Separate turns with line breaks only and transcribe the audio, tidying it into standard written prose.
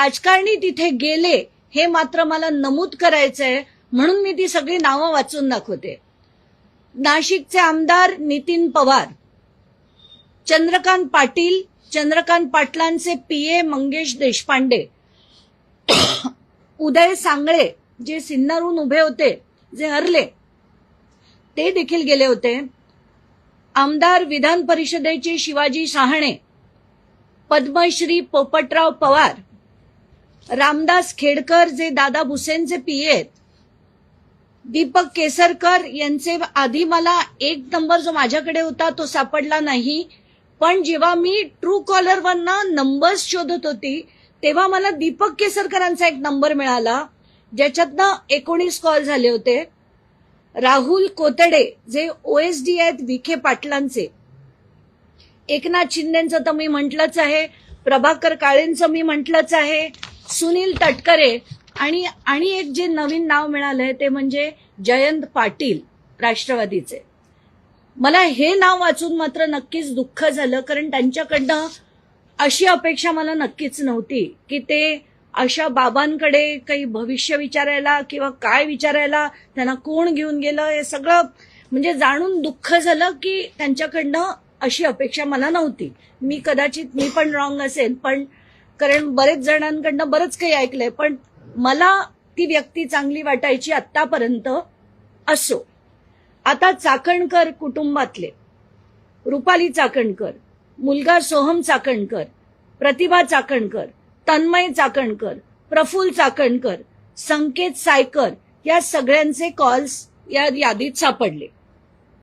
राजकारणी तिथे गेले हे मात्र मला नमूद करायचंय, म्हणून मी ती सगळी नावं वाचून दाखवते. नाशिकचे आमदार नितीन पवार, चंद्रकांत पाटील, चंद्रकांत पाटलांचे पीए मंगेश देशपांडे, उदय सांगळे जे सिन्नरहून उभे होते, जे हरले, ते देखील गेले होते. आमदार विधान परिषदेचे शिवाजी शहाणे, पद्मश्री पोपटराव पवार, रामदास खेडकर जे दादा भुसेंचे पीए आहेत, दीपक केसरकर यांचे आधी मला एक नंबर जो माझ्याकडे होता तो सापडला नाही, पण जेव्हा मी ट्रू कॉलरवरनं नंबर्स शोधत होती तेव्हा मला दीपक केसरकरांचा एक नंबर मिळाला, ज्याच्यातनं 19 कॉल झाले होते. राहुल कोतडे जे ओएसडी आहेत विखे पाटलांचे, एकनाथ शिंदेचं तर मी म्हटलंच आहे, प्रभाकर काळेंचं मी म्हटलंच आहे, सुनील तटकरे आणि एक जे नवीन नाव मिळालंय ते म्हणजे जयंत पाटील राष्ट्रवादीचे. मला हे नाव वाचून मात्र नक्कीच दुःख झालं, कारण त्यांच्याकडनं अशी अपेक्षा मला नक्कीच नव्हती की ते अशा बाबांकडे काही भविष्य विचारायला किंवा काय विचारायला, त्यांना कोण घेऊन गेलं, हे सगळं म्हणजे जाणून दुःख झालं की त्यांच्याकडनं अशी अपेक्षा मला नव्हती. मी पण रॉंग असेल, पण कारण बरेच जणांकडनं बरंच काही ऐकलंय, पण मला ती व्यक्ती चांगली वाटायची आतापर्यंत. असो, आता चाकणकर कुटुंबातले रुपाली चाकणकर, मुलगा सोहम चाकणकर, प्रतिभा चाकणकर, तन्मय चाकणकर, प्रफुल्ल चाकणकर, संकेत सायकर या सगळ्यांचे कॉल्स या यादीत सापडले.